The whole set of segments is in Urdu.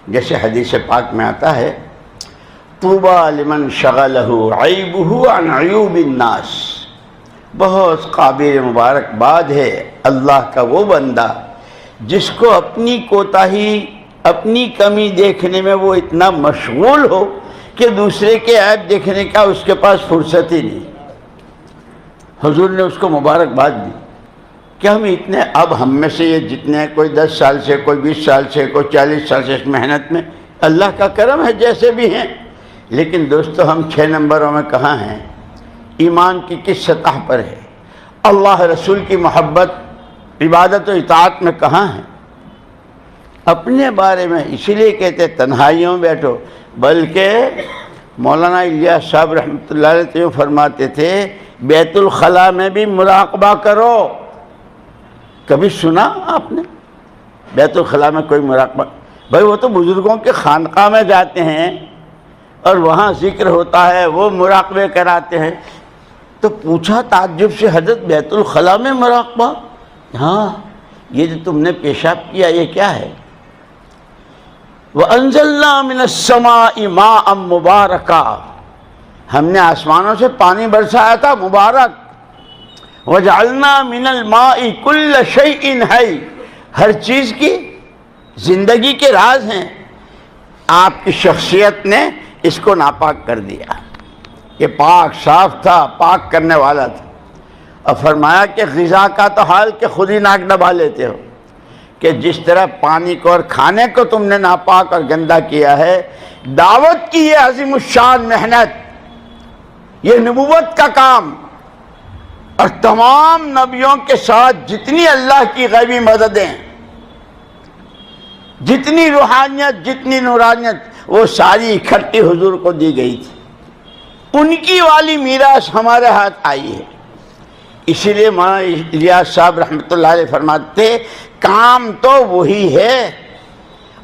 جیسے حدیث پاک میں آتا ہے طوبیٰ لمن شغلہ عیبہ عن عیوب الناس، بہت قابل مبارکباد ہے اللہ کا وہ بندہ جس کو اپنی کوتاہی اپنی کمی دیکھنے میں وہ اتنا مشغول ہو کہ دوسرے کے عیب دیکھنے کا اس کے پاس فرصت ہی نہیں۔ حضور نے اس کو مبارکباد دی کہ ہم اتنے، اب ہم میں سے یہ جتنے، کوئی 10 سال سے، کوئی 20 سال سے، کوئی 40 سال سے اس محنت میں، اللہ کا کرم ہے جیسے بھی ہیں، لیکن دوستو ہم 6 نمبروں میں کہاں ہیں؟ ایمان کی کس سطح پر ہے؟ اللہ رسول کی محبت، عبادت و اطاعت میں کہاں ہیں؟ اپنے بارے میں اسی لیے کہتے تنہائیوں میں بیٹھو، بلکہ مولانا الیاس صاحب رحمۃ اللہ علیہ تو فرماتے تھے بیت الخلاء میں بھی مراقبہ کرو۔ کبھی سنا آپ نے بیت الخلاء میں کوئی مراقبہ؟ بھائی وہ تو بزرگوں کے خانقاہ میں جاتے ہیں اور وہاں ذکر ہوتا ہے، وہ مراقبے کراتے ہیں۔ تو پوچھا تعجب سے حضرت بیت الخلاء میں مراقبہ؟ ہاں، یہ جو تم نے پیشاب کیا یہ کیا ہے؟ وَأَنزَلْنَا مِنَ السَّمَاءِ مَاءً مُبَارَكًا، ہم نے آسمانوں سے پانی برسایا تھا مبارک۔ وَجَعَلْنَا مِنَ الْمَاءِ كُلَّ شَيْءٍ حَيٍّ، ہر چیز کی زندگی کے راز ہیں۔ آپ کی شخصیت نے اس کو ناپاک کر دیا، یہ پاک صاف تھا، پاک کرنے والا تھا۔ اور فرمایا کہ غذا کا تو حال کہ خود ہی ناک دبا لیتے ہو، کہ جس طرح پانی کو اور کھانے کو تم نے ناپاک اور گندا کیا ہے، دعوت کی یہ عظیم الشان محنت، یہ نبوت کا کام، اور تمام نبیوں کے ساتھ جتنی اللہ کی غیبی مددیں، جتنی روحانیت، جتنی نورانیت، وہ ساری اکٹھی حضور کو دی گئی تھی۔ ان کی والی میراث ہمارے ہاتھ آئی ہے۔ اسی لیے مولانا الیاس صاحب رحمۃ اللہ علیہ فرماتے کام تو وہی ہے،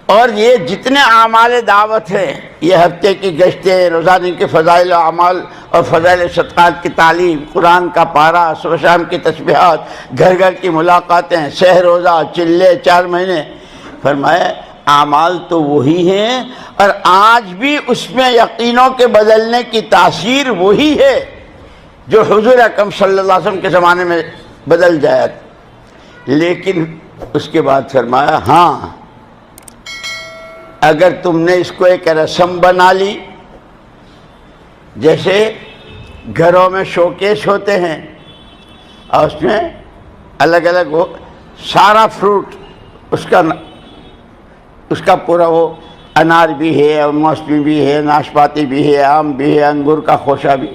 اور یہ جتنے اعمال دعوت ہیں، یہ ہفتے کی گشتیں، روزانہ کے فضائل و اعمال اور فضائل صدقات کی تعلیم، قرآن کا پارہ، صبح شام کی تسبیحات، گھر گھر کی ملاقاتیں، سہ روزہ، چلے 4 مہینے، فرمایا اعمال تو وہی ہیں، اور آج بھی اس میں یقینوں کے بدلنے کی تاثیر وہی ہے جو حضور اکرم صلی اللہ علیہ وسلم کے زمانے میں بدل جایا تھا۔ لیکن اس کے بعد فرمایا ہاں، اگر تم نے اس کو ایک رسم بنا لی، جیسے گھروں میں شوکیس ہوتے ہیں اور اس میں الگ الگ وہ سارا فروٹ، اس کا پورا وہ انار بھی ہے، اور موسمی بھی ہے، ناشپاتی بھی ہے، آم بھی ہے، انگور کا خوشہ بھی،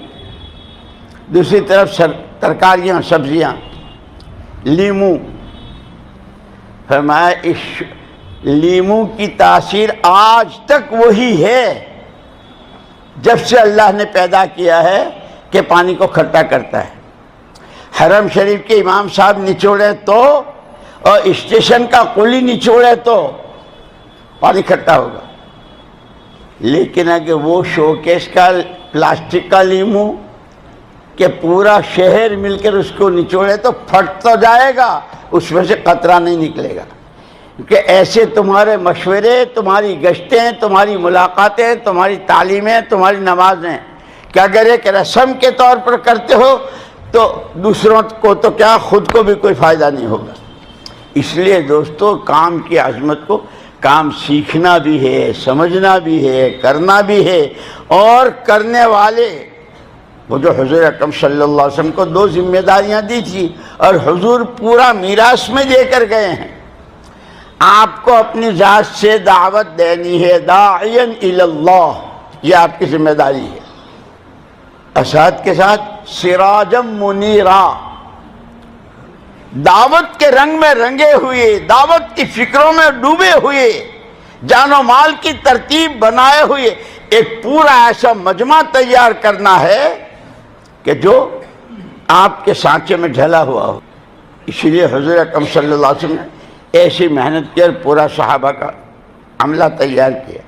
دوسری طرف ترکاریاں، سبزیاں، لیمو، فرمایا اس لیمو کی تاثیر آج تک وہی ہے جب سے اللہ نے پیدا کیا ہے کہ پانی کو کھٹا کرتا ہے۔ حرم شریف کے امام صاحب نچوڑے تو، اور اسٹیشن کا قلی نچوڑے تو پانی کھٹا ہوگا، لیکن اگر وہ شوکیس کا پلاسٹک کا لیمو کہ پورا شہر مل کر اس کو نچوڑے تو پھٹ تو جائے گا، اس میں سے قطرہ نہیں نکلے گا۔ کہ ایسے تمہارے مشورے، تمہاری گشتیں، تمہاری ملاقاتیں، تمہاری تعلیمیں، تمہاری نمازیں، کہ اگر ایک رسم کے طور پر کرتے ہو تو دوسروں کو تو کیا، خود کو بھی کوئی فائدہ نہیں ہوگا۔ اس لیے دوستو کام کی عظمت کو، کام سیکھنا بھی ہے، سمجھنا بھی ہے، کرنا بھی ہے، اور کرنے والے وہ جو حضور اکرم صلی اللہ علیہ وسلم کو 2 ذمہ داریاں دی تھی، اور حضور پورا میراث میں دے کر گئے ہیں۔ آپ کو اپنی ذات سے دعوت دینی ہے، داعیاً الی اللہ، یہ آپ کی ذمہ داری ہے، اور ساتھ کے ساتھ سراجا منیرا، دعوت کے رنگ میں رنگے ہوئے، دعوت کی فکروں میں ڈوبے ہوئے، جان و مال کی ترتیب بنائے ہوئے ایک پورا ایسا مجمع تیار کرنا ہے کہ جو آپ کے سانچے میں ڈھلا ہوا ہو۔ اسی لیے حضور اکرم صلی اللہ علیہ وسلم نے ایسی محنت کی اور پورا صحابہ کا عملہ تیار کیا،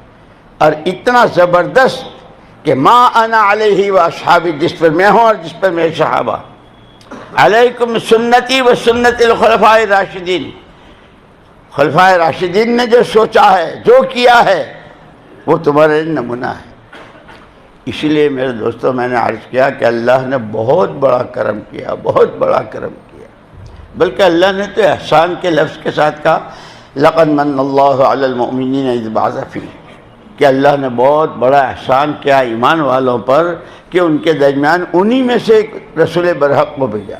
اور اتنا زبردست کہ ما انا علیہ و اصحابی، جس پر میں ہوں اور جس پر میرے صحابہ، علیکم سنتی و سنت الخلفاء الراشدین، خلفائے راشدین نے جو سوچا ہے، جو کیا ہے، وہ تمہارے نمونہ ہے۔ اسی لیے میرے دوستوں میں نے عرض کیا کہ اللہ نے بہت بڑا کرم کیا، بہت بڑا کرم کیا، بلکہ اللہ نے تو احسان کے لفظ کے ساتھ کہا لَقَدْ مَنَّ اللَّهُ عَلَى الْمُؤْمِنِينَ إِذْ بَعَثَ فِيهِمْ، کہ اللہ نے بہت بڑا احسان کیا ایمان والوں پر کہ ان کے درمیان انہی میں سے ایک رسول برحق کو بھیجا۔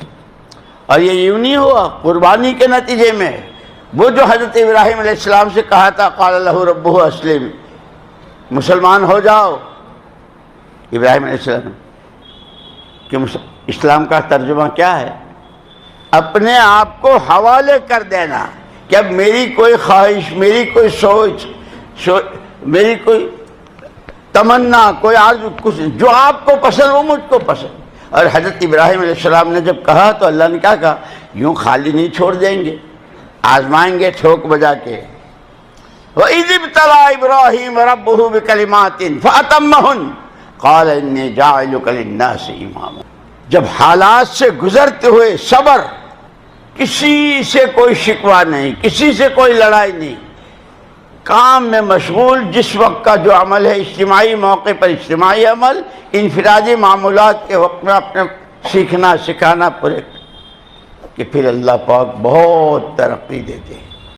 اور یہ یوں نہیں ہوا، قربانی کے نتیجے میں وہ جو حضرت ابراہیم علیہ السلام سے کہا تھا قال لہ ربہ اسلم، مسلمان ہو جاؤ، ابراہیم علیہ السلام کہ اسلام کا ترجمہ کیا ہے؟ اپنے آپ کو حوالے کر دینا کہ اب میری کوئی خواہش، میری کوئی سوچ، میری کوئی تمنا، کوئی آرزو، کچھ جو آپ کو پسند وہ مجھ کو پسند۔ اور حضرت ابراہیم علیہ السلام نے جب کہا تو اللہ نے کیا کہا؟ یوں خالی نہیں چھوڑ دیں گے، آزمائیں گے ٹھوک بجا کے۔ وَإِذِ ابْتَلَىٰ إِبْرَاهِيمَ رَبُّهُ بِكَلِمَاتٍ فَأَتَمَّهُنَّ قَالَ إِنِّي جَاعِلُكَ لِلنَّاسِ إِمَامًا۔ جب حالات سے گزرتے ہوئے صبر، کسی سے کوئی شکوہ نہیں، کسی سے کوئی لڑائی نہیں، کام میں مشغول، جس وقت کا جو عمل ہے اجتماعی موقع پر اجتماعی عمل، انفرادی معمولات کے وقت میں اپنے سیکھنا سکھانا پورے، کہ پھر اللہ پاک بہت ترقی دیتے ہیں۔